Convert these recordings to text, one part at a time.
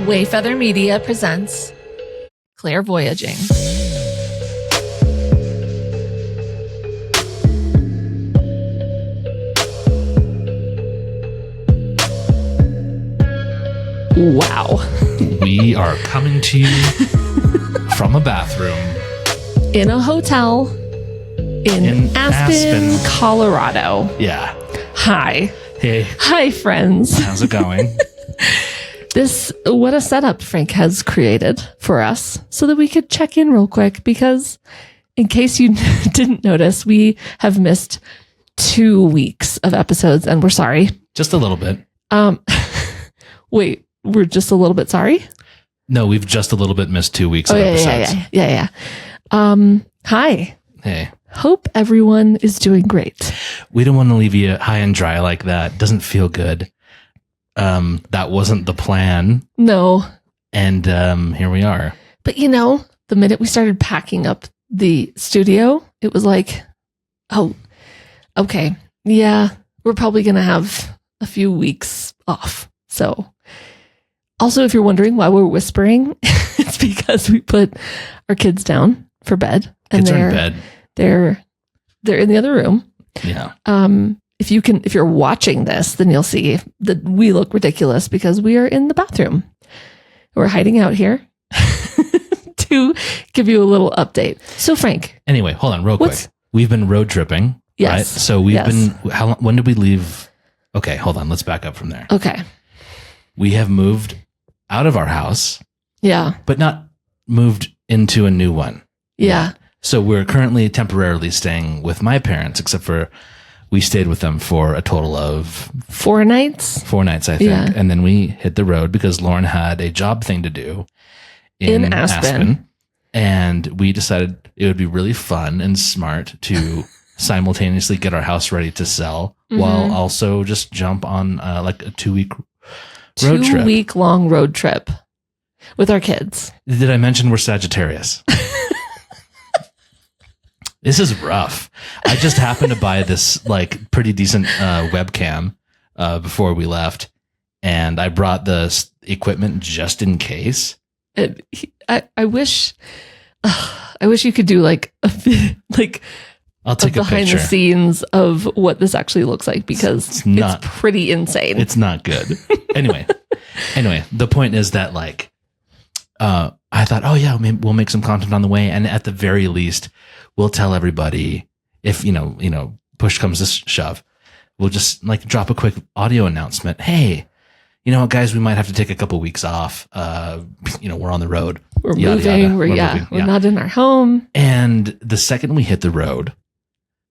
Wayfeather Media presents Claire Voyaging. Wow. We are coming to you from a bathroom. In a hotel in Aspen, Colorado. Yeah. Hi. Hey. Hi, friends. How's it going? What a setup Frank has created for us so that we could check in real quick, because in case you didn't notice, we have missed 2 weeks of episodes and we're sorry. Just a little bit. Wait, we're just a little bit sorry? No, we've just a little bit missed 2 weeks of episodes. Yeah. Hi. Hey. Hope everyone is doing great. We don't want to leave you high and dry like that. Doesn't feel good. That wasn't the plan. No. And here we are. But the minute we started packing up the studio, it was like, oh, okay. Yeah, we're probably going to have a few weeks off. So also, if you're wondering why we're whispering, it's because we put our kids down for bed. And kids are in bed. They're in the other room. Yeah. If you're watching this, then you'll see that we look ridiculous because we are in the bathroom. We're hiding out here to give you a little update. So Frank. Anyway, hold on real quick. We've been road tripping. Yes. Right? So we've been, when did we leave? Okay, hold on. Let's back up from there. Okay. We have moved out of our house. Yeah. But not moved into a new one. Yeah. So we're currently temporarily staying with my parents, except for we stayed with them for a total of 4 nights. 4 nights, I think. Yeah. And then we hit the road because Lauren had a job thing to do in Aspen. And we decided it would be really fun and smart to simultaneously get our house ready to sell while also just jump on like a 2-week road trip. 2-week-long road trip with our kids. Did I mention we're Sagittarius? This is rough. I just happened to buy this like pretty decent webcam before we left, and I brought the equipment just in case. I wish you could do like I'll take a behind picture. the scenes of what this actually looks like, because it's pretty insane. It's not good. Anyway, the point is that like I thought, oh yeah, maybe we'll make some content on the way, and at the very least, we'll tell everybody if push comes to shove. We'll just like drop a quick audio announcement. Hey, you know what, guys, we might have to take a couple weeks off. We're on the road. We're moving. We're not in our home. And the second we hit the road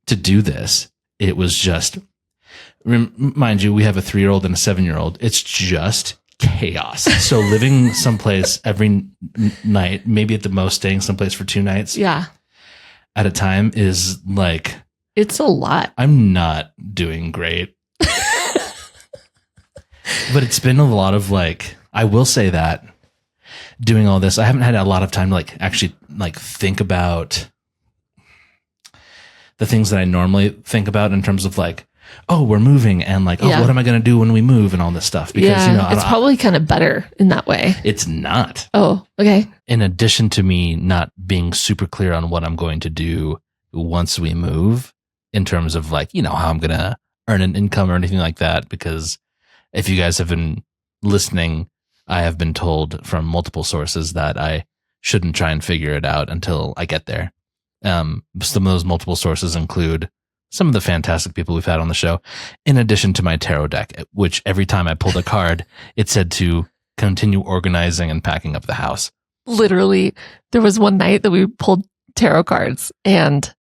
to do this, it was just, mind you, we have a 3-year-old and a 7-year-old. It's just chaos. So living someplace every night, maybe at the most staying someplace for 2 nights. Yeah. At a time is like, it's a lot. I'm not doing great. But it's been a lot of like, I will say that doing all this, I haven't had a lot of time to like actually like think about the things that I normally think about in terms of like, oh, we're moving, and like, what am I going to do when we move and all this stuff? Because it's probably kind of better in that way. It's not. Oh, okay. In addition to me not being super clear on what I'm going to do once we move, in terms of like, how I'm going to earn an income or anything like that, because if you guys have been listening, I have been told from multiple sources that I shouldn't try and figure it out until I get there. Some of those multiple sources include some of the fantastic people we've had on the show, in addition to my tarot deck, which every time I pulled a card, it said to continue organizing and packing up the house. Literally, there was one night that we pulled tarot cards, and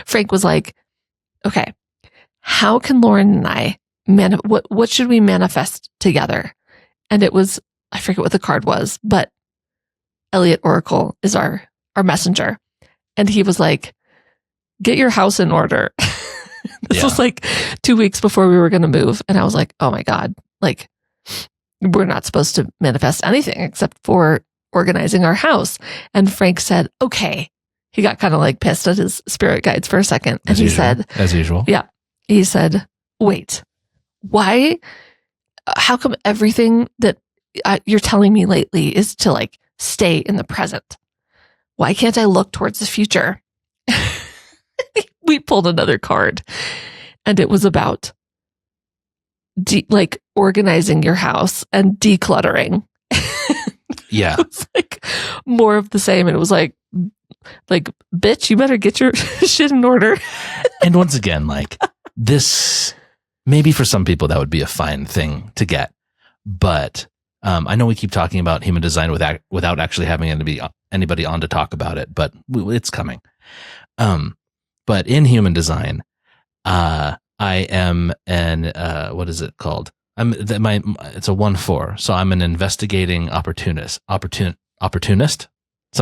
Frank was like, okay, how can Lauren and I what should we manifest together? And it was, I forget what the card was, but Elliot Oracle is our messenger. And he was like, get your house in order. This was like 2 weeks before we were going to move. And I was like, oh my God, like we're not supposed to manifest anything except for organizing our house. And Frank said, okay. He got kind of like pissed at his spirit guides for a second. And he said, as usual. Yeah. He said, wait, why how come everything that you're telling me lately is to like stay in the present? Why can't I look towards the future? We pulled another card, and it was about like organizing your house and decluttering. Yeah. It was like more of the same. And it was like, bitch, you better get your shit in order. And once again, like this, maybe for some people that would be a fine thing to get. But I know we keep talking about human design without actually having anybody on to talk about it, but it's coming. But in human design, I am an what is it called? It's a 1/4, so I'm an investigating opportunist, something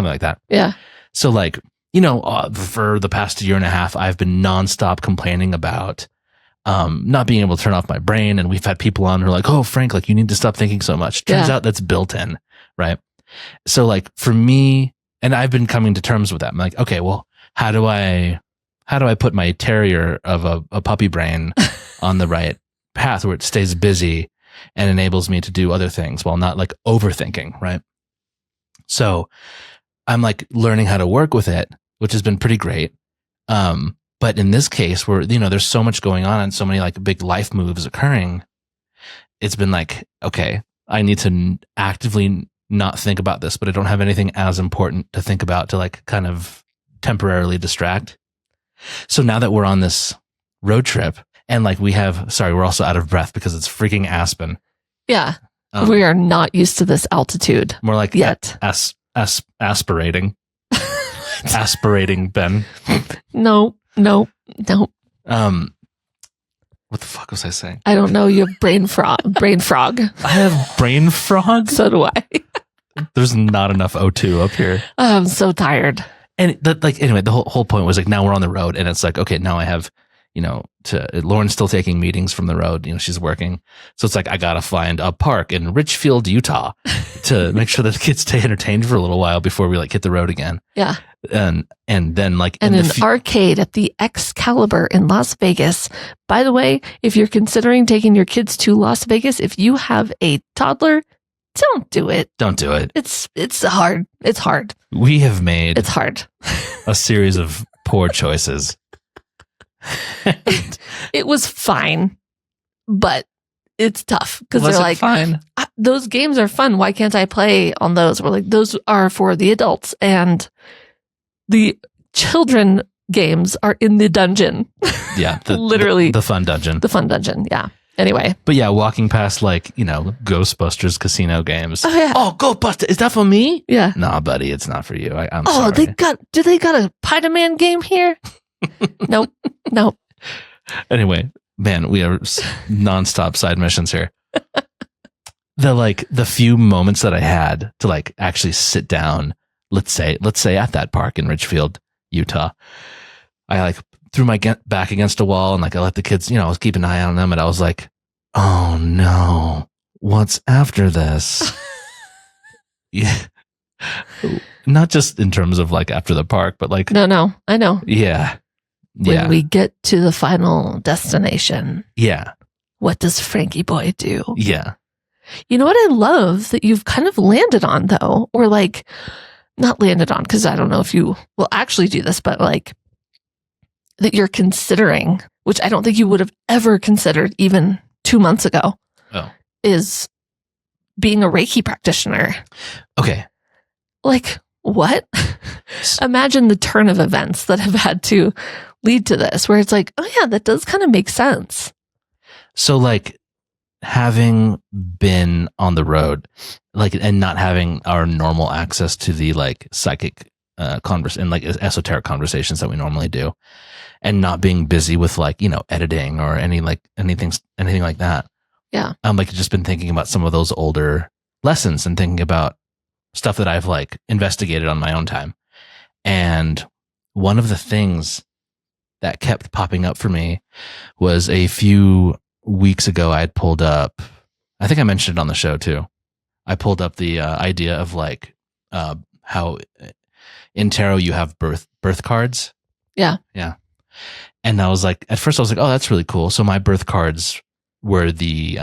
like that. Yeah. So like, for the past year and a half, I've been nonstop complaining about not being able to turn off my brain, and we've had people on who are like, "Oh, Frank, like you need to stop thinking so much." Turns out that's built in, right? So like for me, and I've been coming to terms with that. I'm like, okay, well, how do I put my terrier of a puppy brain on the right path where it stays busy and enables me to do other things while not like overthinking, right? So I'm like learning how to work with it, which has been pretty great. But in this case where, there's so much going on and so many like big life moves occurring, it's been like, okay, I need to actively not think about this, but I don't have anything as important to think about to like kind of temporarily distract. So now that we're on this road trip and like we're also out of breath because it's freaking Aspen. Yeah. We are not used to this altitude. More like yet. Aspirating. Aspirating, Ben. No. What the fuck was I saying? I don't know. You have brain frog. I have brain frog? So do I. There's not enough O2 up here. I'm so tired. And anyway, the whole point was like, now we're on the road and it's like, okay, now I have, Lauren's still taking meetings from the road, she's working. So it's like, I got to find a park in Richfield, Utah to make sure that the kids stay entertained for a little while before we like hit the road again. Yeah. And then like, and an arcade at the Excalibur in Las Vegas. By the way, if you're considering taking your kids to Las Vegas, if you have a toddler, don't do it. Don't do it. It's hard. It's hard. We have made it's hard. A series of poor choices. It was fine, but it's tough because they're like, fine? Those games are fun. Why can't I play on those? We're like, those are for the adults, and the children games are in the dungeon. Yeah, literally the fun dungeon. The fun dungeon. Yeah. Anyway, but yeah, walking past like Ghostbusters casino games. Oh yeah. Oh, Ghostbusters, is that for me? Yeah. Nah, buddy, it's not for you. I'm sorry. Do they got a Spider-Man game here? Nope. Anyway, man, we are nonstop side missions here. The few moments that I had to like actually sit down, let's say at that park in Richfield, Utah, I like threw my back against a wall and like I let the kids, I was keeping an eye on them and I was like, oh no, what's after this? Yeah. Not just in terms of like after the park, but like No, I know. Yeah. When we get to the final destination. Yeah. What does Frankie boy do? Yeah. You know what I love that you've kind of landed on though, or like not landed on, because I don't know if you will actually do this, but like that you're considering, which I don't think you would have ever considered even 2 months ago, is being a Reiki practitioner. Okay. Like what? Imagine the turn of events that have had to lead to this, where it's like, oh yeah, that does kind of make sense. So like having been on the road, like, and not having our normal access to the like psychic and like esoteric conversations that we normally do, and not being busy with like, editing or anything like that. Yeah. I'm like just been thinking about some of those older lessons and thinking about stuff that I've like investigated on my own time. And one of the things that kept popping up for me was a few weeks ago, I had pulled up, I think I mentioned it on the show too. I pulled up the idea of like how in tarot you have birth cards. Yeah. Yeah. And I was like, at first I was like, oh, that's really cool. So my birth cards were the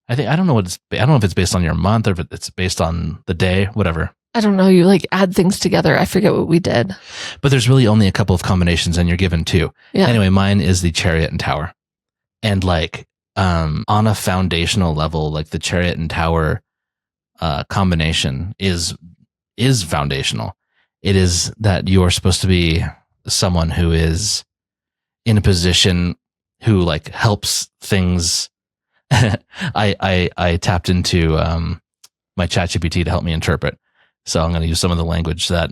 I don't know I don't know if it's based on your month or if it's based on the day, whatever. I don't know. You like add things together. I forget what we did. But there's really only a couple of combinations and you're given two. Yeah. Anyway, mine is the Chariot and Tower. And like, on a foundational level, like the Chariot and Tower combination is foundational. It is that you're supposed to be someone who is in a position who like helps things. I tapped into my ChatGPT to help me interpret. So I'm going to use some of the language that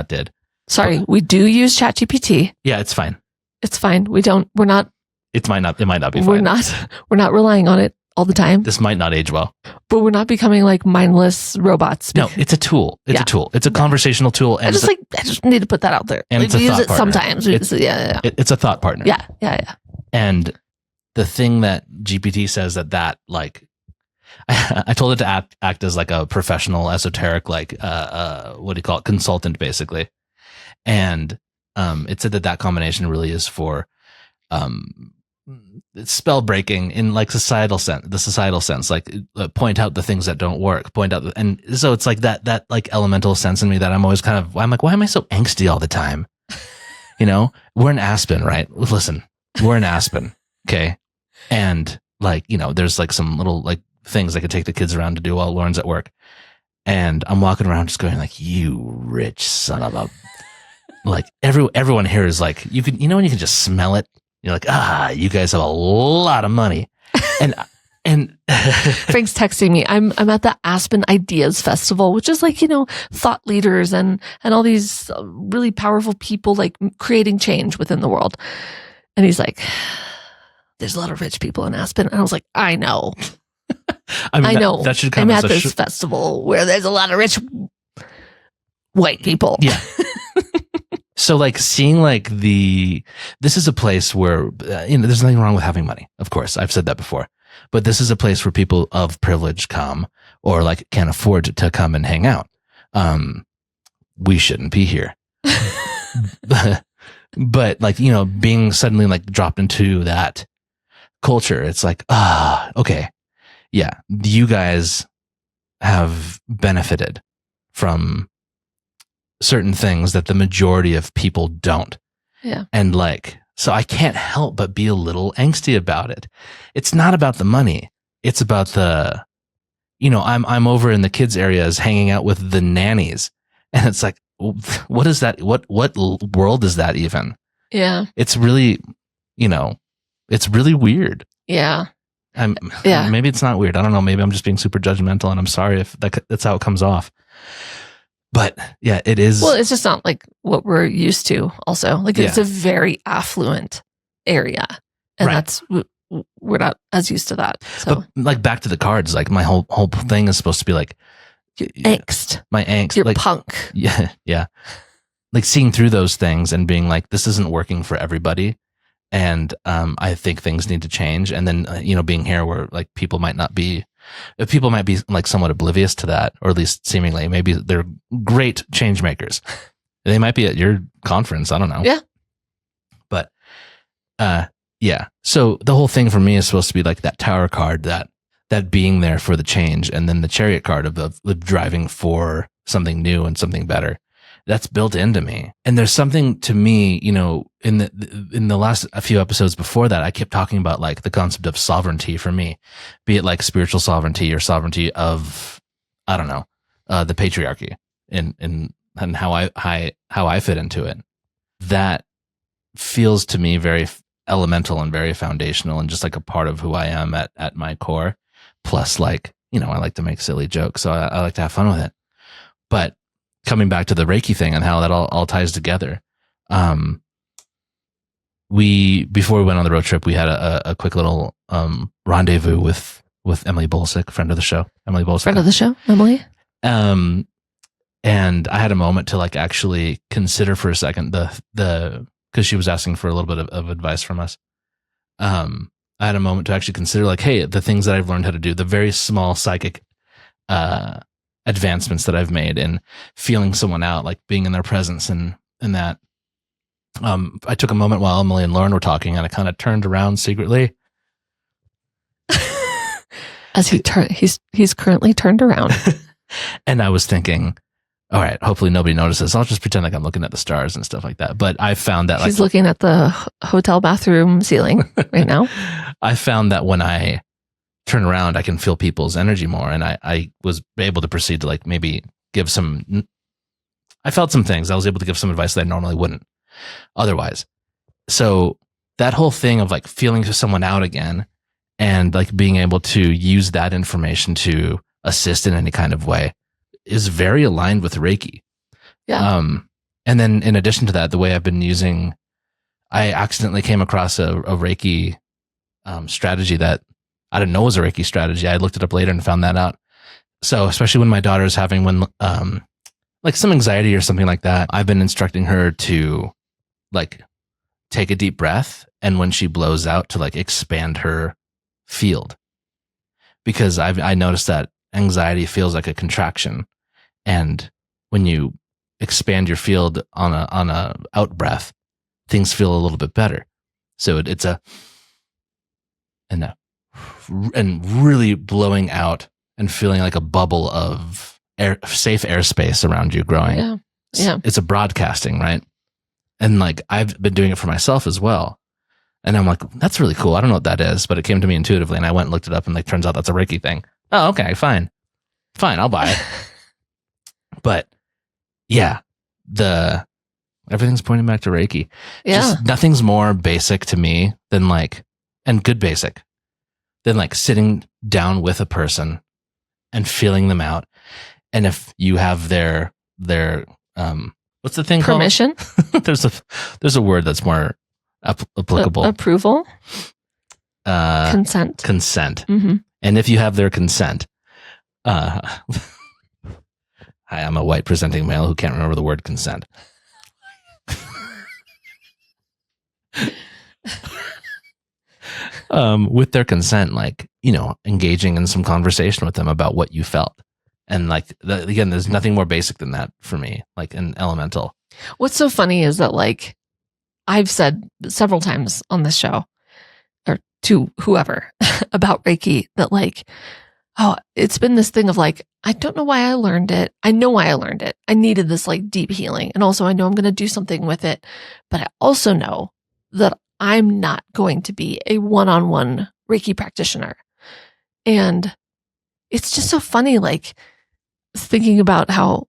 did. Sorry, we do use ChatGPT. Yeah, it's fine. It's fine. We're not. It might not be fine. We're not relying on it all the time. This might not age well. But we're not becoming like mindless robots. No, it's a tool. It's a tool. It's a conversational tool. And I just need to put that out there. And like, it's a thought partner. Sometimes. It's a thought partner. Yeah. And the thing that GPT says that like, I told it to act as like a professional, esoteric, like, what do you call it? Consultant, basically. And it said that combination really is for spell breaking in like the societal sense, like point out the things that don't work, and so it's like that like elemental sense in me that I'm always I'm like, why am I so angsty all the time? You know, we're in Aspen, right? Listen, we're in Aspen, okay? And like, you know, there's like some little like things I could take the kids around to do while Lauren's at work, and I'm walking around just going like, you rich son of a, like everyone here is like, you can when you can just smell it. You're like, you guys have a lot of money. And Frank's texting me. I'm at the Aspen Ideas Festival, which is like, you know, thought leaders and all these really powerful people like creating change within the world. And he's like, there's a lot of rich people in Aspen. And I was like, I know. I know. That should come I'm as at this festival where there's a lot of rich white people. Yeah. So like seeing like this is a place where, there's nothing wrong with having money. Of course, I've said that before, but this is a place where people of privilege come or like can afford to come and hang out. We shouldn't be here, but like, you know, being suddenly like dropped into that culture, it's like, okay. Yeah. You guys have benefited from certain things that the majority of people don't. Yeah. And like, so I can't help but be a little angsty about it. It's not about the money. It's about the, I'm over in the kids areas hanging out with the nannies. And it's like, what is that? What world is that even? Yeah. It's really, it's really weird. Yeah. Maybe it's not weird. I don't know. Maybe I'm just being super judgmental and I'm sorry if that's how it comes off. But yeah, it is. Well, it's just not like what we're used to also. Like it's a very affluent area. And we're not as used to that. So but like back to the cards, like my whole thing is supposed to be like angst. My angst. You're like, punk. Yeah. Yeah. Like seeing through those things and being like, this isn't working for everybody. And I think things need to change. And then, being here where like people might be like somewhat oblivious to that, or at least seemingly, maybe they're great change makers. They might be at your conference. I don't know. Yeah. But, yeah. So the whole thing for me is supposed to be like that tower card, that being there for the change. And then the chariot card of driving for something new and something better. That's built into me. And there's something to me, in the last few episodes before that, I kept talking about like the concept of sovereignty for me, be it like spiritual sovereignty or sovereignty of, I don't know, the patriarchy and how I fit into it. That feels to me very elemental and very foundational and just like a part of who I am at my core. Plus like, I like to make silly jokes. So I like to have fun with it. But coming back to the Reiki thing and how that all ties together. Before we went on the road trip, we had a quick little rendezvous with Emily Bolsick, friend of the show. Emily Bolsick. Friend of the show, Emily. And I had a moment to like actually consider for a second because she was asking for a little bit of advice from us. I had a moment to actually consider like, hey, the things that I've learned how to do, the very small psychic advancements that I've made in feeling someone out, like being in their presence and that. I took a moment while Emily and Lauren were talking and I kind of turned around secretly As he's currently turned around. And I was thinking, all right, hopefully nobody notices. I'll just pretend like I'm looking at the stars and stuff like that. But I found that he's looking at the hotel bathroom ceiling right now. I found that when I turn around, I can feel people's energy more. And I was able to proceed to like maybe give some, I felt some things. I was able to give some advice that I normally wouldn't otherwise. So that whole thing of like feeling someone out again and like being able to use that information to assist in any kind of way is very aligned with Reiki. Yeah. And then in addition to that, the way I've been using, I accidentally came across a Reiki strategy that I didn't know was a Reiki strategy. I looked it up later and found that out. So especially when my daughter's having like some anxiety or something like that, I've been instructing her to like take a deep breath, and when she blows out, to like expand her field, because I noticed that anxiety feels like a contraction, and when you expand your field on a out breath, things feel a little bit better. So it's and really blowing out and feeling like a bubble of safe airspace around you growing. Yeah. Yeah. It's a broadcasting, right? And like I've been doing it for myself as well. And I'm like, that's really cool. I don't know what that is, but it came to me intuitively, and I went and looked it up, and like turns out that's a Reiki thing. Oh, okay, fine, I'll buy it. But yeah, everything's pointing back to Reiki. Yeah. Just nothing's more basic to me than like, and good basic, than like sitting down with a person and feeling them out. And if you have their what's the thing permission? Called? there's a word that's more applicable. Approval. Consent. Mm-hmm. And if you have their consent, hi, I'm a white presenting male who can't remember the word consent. With their consent, like, you know, engaging in some conversation with them about what you felt. And like, again, there's nothing more basic than that for me, like an elemental. What's so funny is that, like, I've said several times on this show, or to whoever, about Reiki, that like, oh, it's been this thing of like, I don't know why I learned it. I know why I learned it. I needed this like deep healing. And also I know I'm going to do something with it. But I also know that I'm not going to be a one-on-one Reiki practitioner. And it's just so funny, like, thinking about how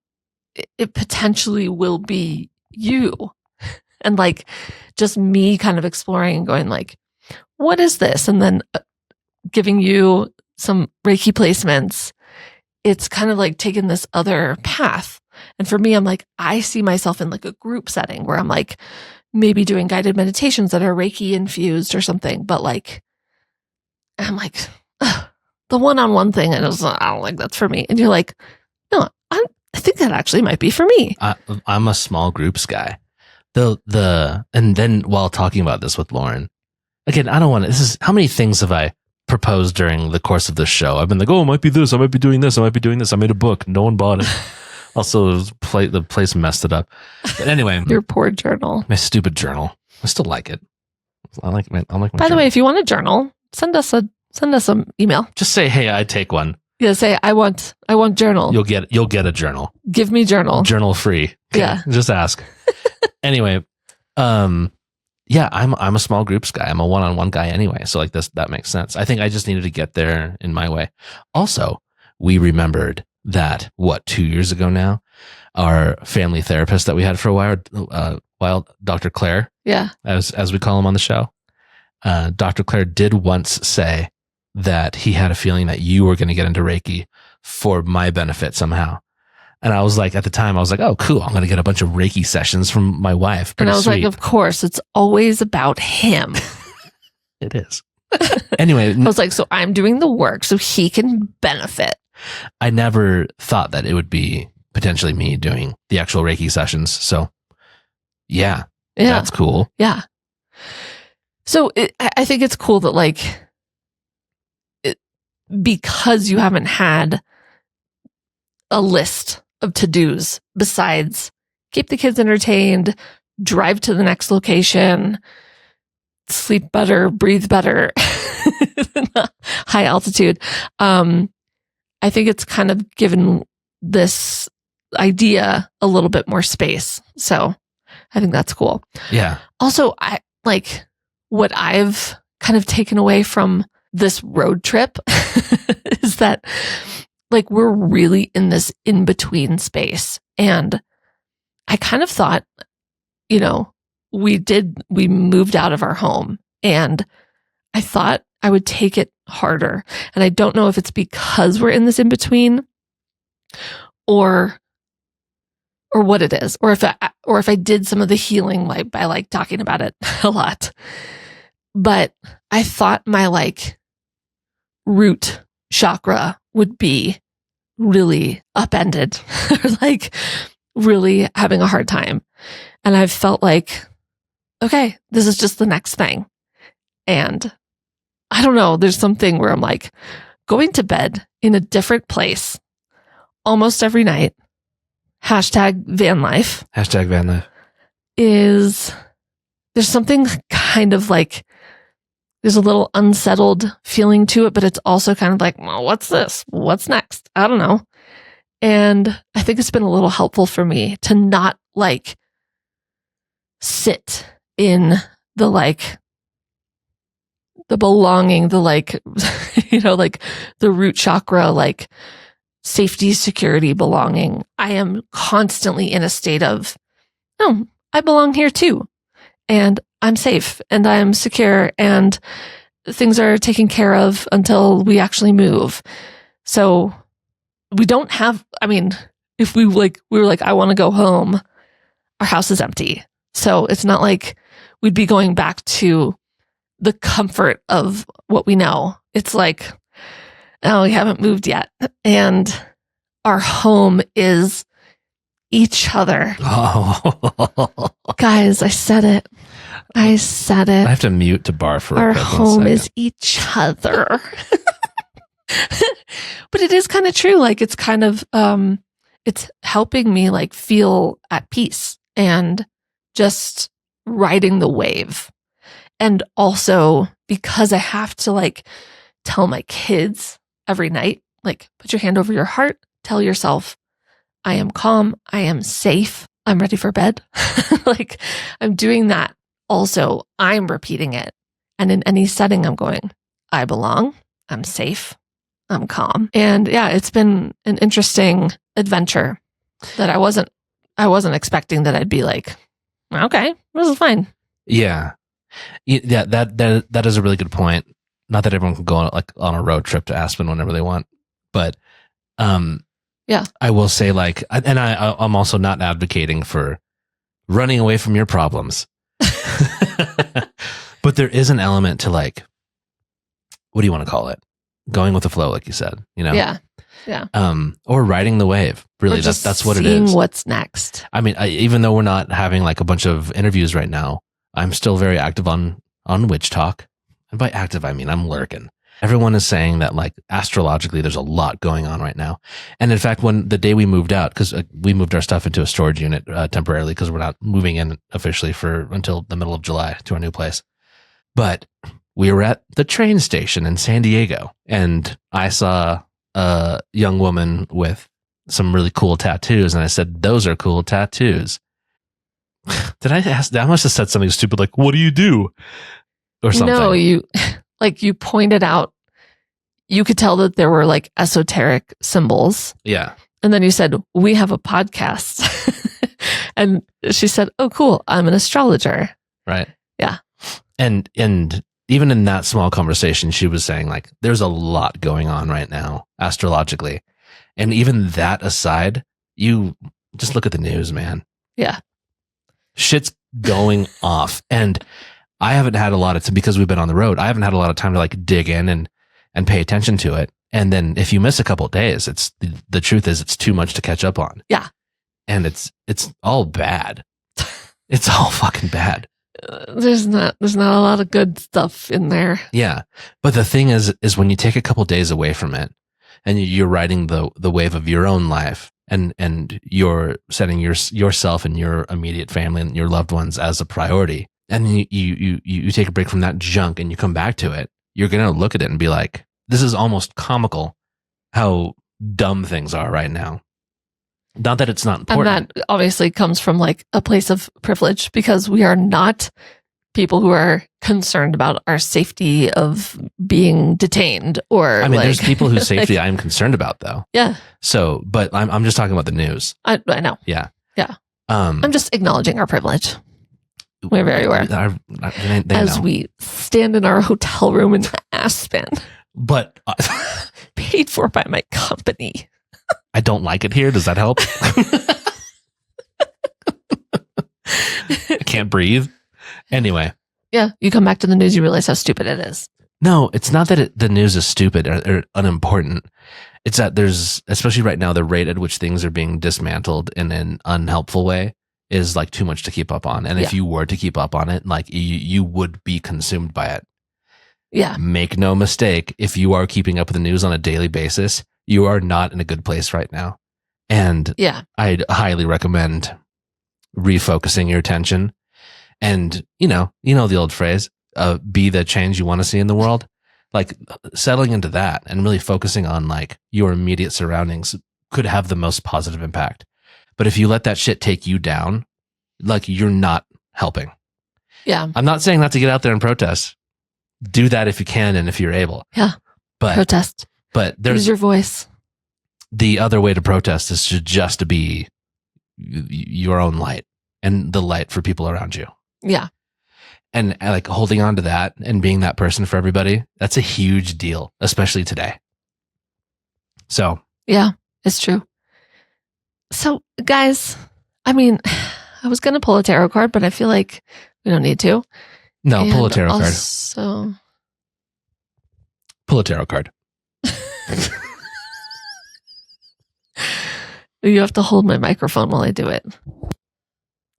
it potentially will be you, and like just me kind of exploring and going like, what is this? And then giving you some Reiki placements. It's kind of like taking this other path. And for me, I'm like, I see myself in like a group setting where I'm like maybe doing guided meditations that are Reiki infused or something. But like, I'm like, the one-on-one thing, and I don't think that's for me. And you're like, no, I think that actually might be for me. I'm a small groups guy. And then while talking about this with Lauren, again, I don't want to, this is, how many things have I proposed during the course of this show? I've been like, oh, it might be this, I might be doing this, I might be doing this. I made a book, no one bought it. Also, the place messed it up. But anyway. Your poor journal. My stupid journal. I still like it. I like my By journal. the way, if you want a journal, send us some email. Just say, hey, I'd take one. Yeah, say I want journal. You'll get a journal. Give me journal. Journal free. Okay, yeah. Just ask. Anyway, yeah, I'm a small groups guy. I'm a one-on-one guy anyway. So like that makes sense. I think I just needed to get there in my way. Also, we remembered that 2 years ago now, our family therapist that we had for a while, Dr. Claire. Yeah. As we call him on the show. Dr. Claire did once say that he had a feeling that you were going to get into Reiki for my benefit somehow. And I was like, at the time, I was like, oh, cool. I'm going to get a bunch of Reiki sessions from my wife. And I was like, of course, it's always about him. It is. Anyway. I was like, so I'm doing the work so he can benefit. I never thought that it would be potentially me doing the actual Reiki sessions. So yeah. That's cool. Yeah. So I think it's cool that like, because you haven't had a list of to-dos besides keep the kids entertained, drive to the next location, sleep better, breathe better, high altitude. I think it's kind of given this idea a little bit more space. So I think that's cool. Yeah. Also, I like what I've kind of taken away from this road trip is that like we're really in this in-between space. And I kind of thought, we moved out of our home, and I thought I would take it harder. And I don't know if it's because we're in this in-between or what it is, or if I did some of the healing by like talking about it a lot. But I thought my like root chakra would be really upended or like really having a hard time. And I've felt like, okay, this is just the next thing. And I don't know, there's something where I'm like going to bed in a different place almost every night. #van life. #van life. There's something kind of like, there's a little unsettled feeling to it, but it's also kind of like, well, what's this? What's next? I don't know. And I think it's been a little helpful for me to not like sit in the like the belonging, the like, like the root chakra, like safety, security, belonging. I am constantly in a state of, oh, I belong here too. And I'm safe and I'm secure and things are taken care of until we actually move. So we don't have, if we were like, I want to go home, our house is empty. So it's not like we'd be going back to the comfort of what we know. It's like, oh, we haven't moved yet. And our home is each other. Oh. Guys, I said it. I have to mute to barf for our a quick home second. is each other. But it is kind of true. Like it's kind of, it's helping me like feel at peace and just riding the wave. And also because I have to like tell my kids every night, like put your hand over your heart, tell yourself, I am calm, I am safe, I'm ready for bed. Like I'm doing that. Also, I'm repeating it. And in any setting, I'm going, I belong, I'm safe, I'm calm. And yeah, it's been an interesting adventure that I wasn't expecting that I'd be like, okay, this is fine. Yeah. Yeah, that is a really good point. Not that everyone can go on a road trip to Aspen whenever they want, but yeah, I will say I'm also not advocating for running away from your problems. But there is an element to like, what do you want to call it? Going with the flow, like you said, Yeah. Or riding the wave. Really, that's what it is. Seeing what's next. Even though we're not having like a bunch of interviews right now, I'm still very active on Witch Talk. And by active, I mean I'm lurking. Everyone is saying that like astrologically, there's a lot going on right now. And in fact, the day we moved out, because we moved our stuff into a storage unit temporarily because we're not moving in officially until the middle of July to our new place. But we were at the train station in San Diego, and I saw a young woman with some really cool tattoos, and I said, "Those are cool tattoos." Did I ask? I must have said something stupid like, "What do you do?" or something. No, you pointed out, you could tell that there were like esoteric symbols. Yeah. And then you said, we have a podcast. And she said, oh, cool, I'm an astrologer. Right. Yeah. And even in that small conversation, she was saying like, there's a lot going on right now astrologically. And even that aside, you just look at the news, man. Yeah. Shit's going off. And I haven't had a lot of time, because we've been on the road, I haven't had a lot of time to like dig in and pay attention to it. And then if you miss a couple of days, the truth is it's too much to catch up on. Yeah. And it's all bad. It's all fucking bad. There's not a lot of good stuff in there. Yeah. But the thing is when you take a couple of days away from it and you're riding the wave of your own life and you're setting yourself and your immediate family and your loved ones as a priority, and then you take a break from that junk and you come back to it, you're going to look at it and be like, this is almost comical how dumb things are right now. Not that it's not important. And that obviously comes from like a place of privilege, because we are not people who are concerned about our safety of being detained, or I mean, like, there's people whose safety I'm concerned about, though. Yeah. So, but I'm just talking about the news. I know. Yeah. Yeah. I'm just acknowledging our privilege. We're very aware. They As know. we stand in our hotel room in Aspen, But paid for by my company. I don't like it here. Does that help? I can't breathe. Anyway. Yeah. You come back to the news, you realize how stupid it is. No, it's not that the news is stupid or unimportant. It's that there's, especially right now, the rate at which things are being dismantled in an unhelpful way is like too much to keep up on. And if you were to keep up on it, like you would be consumed by it. Yeah. Make no mistake, if you are keeping up with the news on a daily basis, you are not in a good place right now. And I'd highly recommend refocusing your attention. And you know the old phrase, be the change you want to see in the world. Like settling into that and really focusing on like your immediate surroundings could have the most positive impact. But if you let that shit take you down, like you're not helping. Yeah. I'm not saying not to get out there and protest. Do that if you can and if you're able. Yeah. But protest. But there's use your voice. The other way to protest is to be your own light and the light for people around you. Yeah. And like holding on to that and being that person for everybody, that's a huge deal, especially today. So. Yeah, it's true. So guys, I mean, I was going to pull a tarot card, but I feel like we don't need to. No, pull a tarot card. So pull a tarot card. You have to hold my microphone while I do it.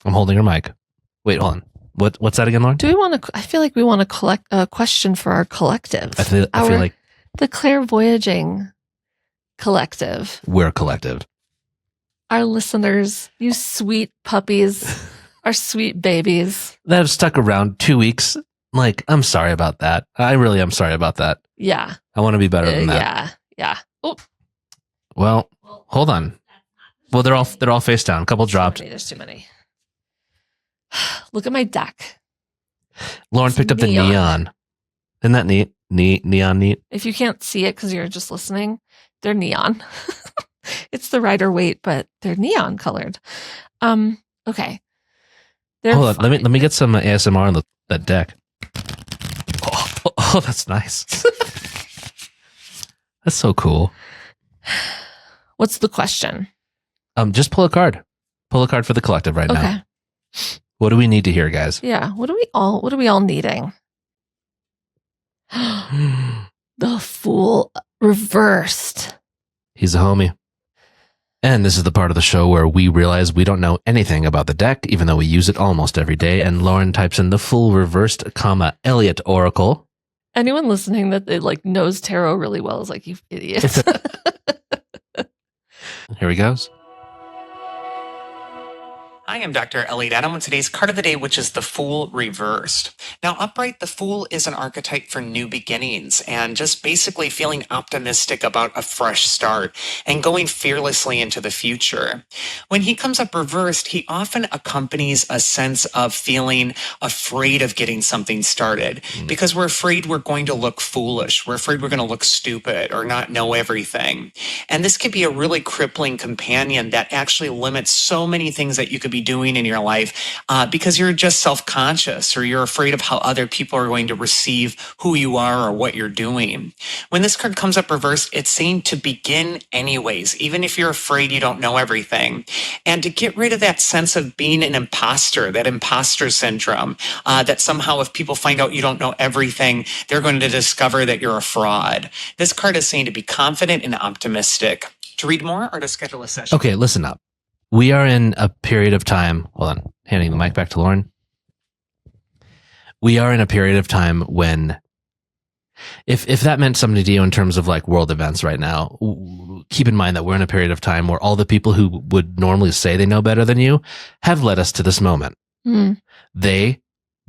I'm holding your mic. Wait, hold on. What's that again, Lauren? Do we want to? I feel like we want to collect a question for our collective. I feel like the clairvoyaging collective. We're a collective. Our listeners, you sweet puppies, our sweet babies that have stuck around 2 weeks. Like, I'm sorry about that. I really am sorry about that. Yeah. I want to be better than that. Yeah. Oh. Well, hold on. Well, they're all face down. A couple dropped. There's too many. Look at my deck. Lauren picked up the neon. Isn't that neat? Neon neat. If you can't see it because you're just listening, they're neon. It's the Rider-Waite, but they're neon colored. Okay. Hold on. Let me get some ASMR on that deck. Oh, that's nice. That's so cool. What's the question? Just pull a card. Pull a card for the collective right now. What do we need to hear, guys? Yeah. What are we all needing? The Fool reversed. He's a homie. And this is the part of the show where we realize we don't know anything about the deck, even though we use it almost every day. And Lauren types in the Fool reversed, Elliot Oracle. Anyone listening that knows tarot really well is like, you idiots. Here he goes. Hi, I'm Dr. Elliot Adam with today's card of the day, which is the Fool reversed. Now, upright, the Fool is an archetype for new beginnings and just basically feeling optimistic about a fresh start and going fearlessly into the future. When he comes up reversed, he often accompanies a sense of feeling afraid of getting something started because we're afraid we're going to look foolish. We're afraid we're going to look stupid or not know everything. And this could be a really crippling companion that actually limits so many things that you could be doing in your life because you're just self-conscious or you're afraid of how other people are going to receive who you are or what you're doing. When this card comes up reversed, it's saying to begin anyways, even if you're afraid you don't know everything, and to get rid of that sense of being an imposter, that imposter syndrome, that somehow if people find out you don't know everything, they're going to discover that you're a fraud. This card is saying to be confident and optimistic. To read more or to schedule a session? Okay, listen up. We are in a period of time. Hold on, handing the mic back to Lauren. We are in a period of time when, if that meant something to you in terms of like world events right now, keep in mind that we're in a period of time where all the people who would normally say they know better than you have led us to this moment. They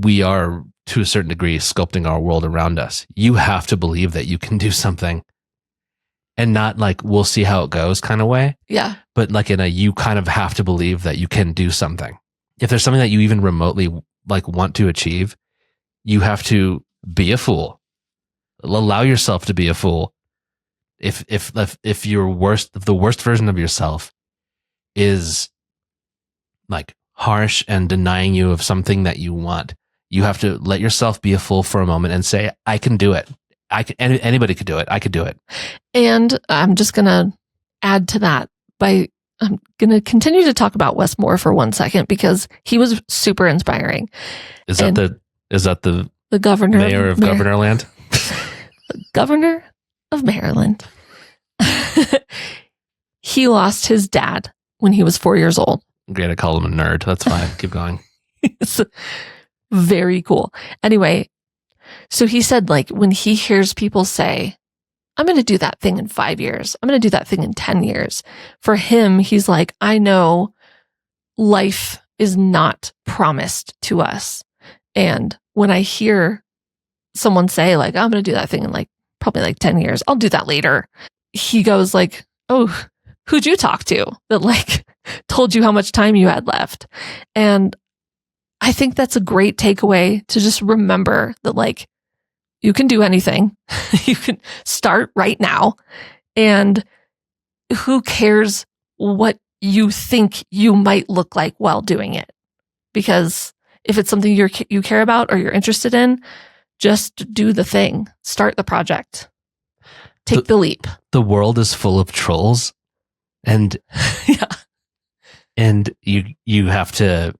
we are, to a certain degree, sculpting our world around us. You have to believe that you can do something, and not like, we'll see how it goes kind of way, Yeah. but like in a, you kind of have to believe that you can do something. If there's something that you even remotely like want to achieve, you have to be a fool. Allow yourself to be a fool. If the worst version of yourself is like harsh and denying you of something that you want, you have to let yourself be a fool for a moment and say, I can do it. Anybody could do it. I could do it. And I'm just going to add to that I'm going to continue to talk about Wes Moore for 1 second, because he was super inspiring. Is that the governor mayor of Governorland? Governor of Maryland. He lost his dad when he was 4 years old. Great, I call him a nerd. That's fine. Keep going. It's very cool. Anyway, so he said, like, when he hears people say, I'm going to do that thing in 5 years, I'm going to do that thing in 10 years. For him, he's like, I know life is not promised to us. And when I hear someone say, like, I'm going to do that thing in like probably like 10 years, I'll do that later, he goes like, oh, who'd you talk to that like told you how much time you had left? And I think that's a great takeaway, to just remember that like you can do anything. You can start right now. And who cares what you think you might look like while doing it? Because if it's something you care about or you're interested in, just do the thing. Start the project. Take the leap. The world is full of trolls, and Yeah. and you have to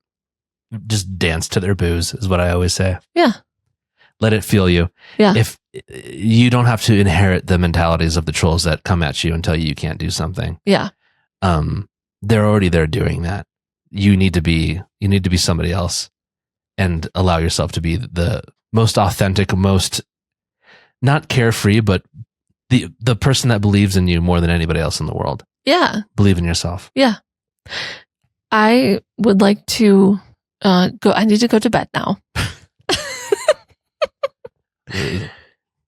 just dance to their boos, is what I always say. Yeah. Let it feel you. Yeah. If you don't have to inherit the mentalities of the trolls that come at you and tell you can't do something. Yeah. They're already there doing that. You need to be somebody else, and allow yourself to be the most authentic, most not carefree, but the person that believes in you more than anybody else in the world. Yeah. Believe in yourself. Yeah. I would like to go. I need to go to bed now.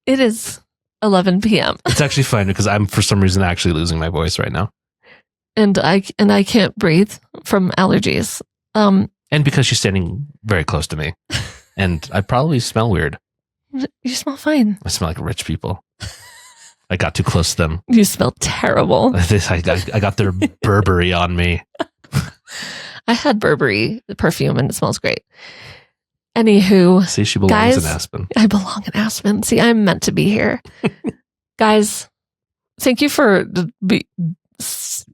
It is 11 p.m. It's actually fine, because I'm for some reason actually losing my voice right now, and I can't breathe from allergies. and because she's standing very close to me, and I probably smell weird. You smell fine. I smell like rich people. I got too close to them. You smell terrible. I got their Burberry on me. I had Burberry perfume and it smells great. Anywho, See, she belongs guys, in Aspen. I belong in Aspen. See, I'm meant to be here. Guys, thank you for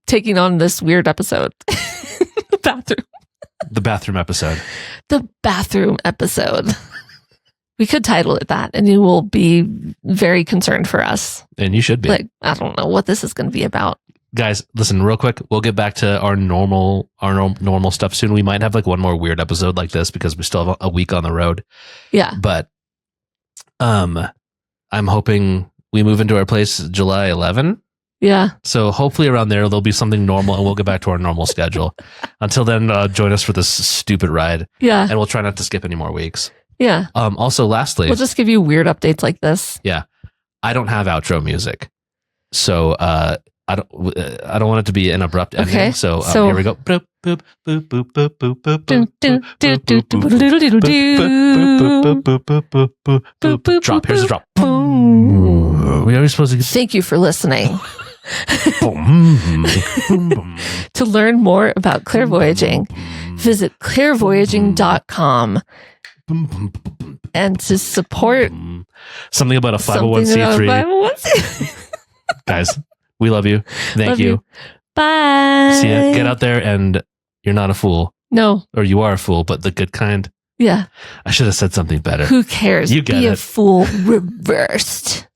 taking on this weird episode. The bathroom episode. The bathroom episode. We could title it that, and you will be very concerned for us. And you should be. Like, I don't know what this is going to be about. Guys, listen real quick. We'll get back to our normal stuff soon. We might have like one more weird episode like this, because we still have a week on the road. Yeah. But I'm hoping we move into our place July 11. Yeah. So hopefully around there'll be something normal, and we'll get back to our normal schedule. Until then, join us for this stupid ride. Yeah. And we'll try not to skip any more weeks. Yeah. Also, lastly, We'll just give you weird updates like this. yeah, I don't have outro music, so I don't want it to be an abrupt ending. Okay. So, So- here we go. Boop, boop, boop, boop, boop, boop, boop, Do, do, do, do, do, do, do, do, do. Drop. Here's the drop. Boom. We are supposed to get. Thank you for listening. Boom. To learn more about clairvoyaging, visit clairvoyaging.com. And to support Something about a something 501c3. about 501c3. Guys, we love you. Thank Love you. you. Bye. See ya. Get out there, and you're not a fool, No. or you are a fool, but the good kind. Yeah. I should have said something better. Who cares? You get Be a it. fool reversed.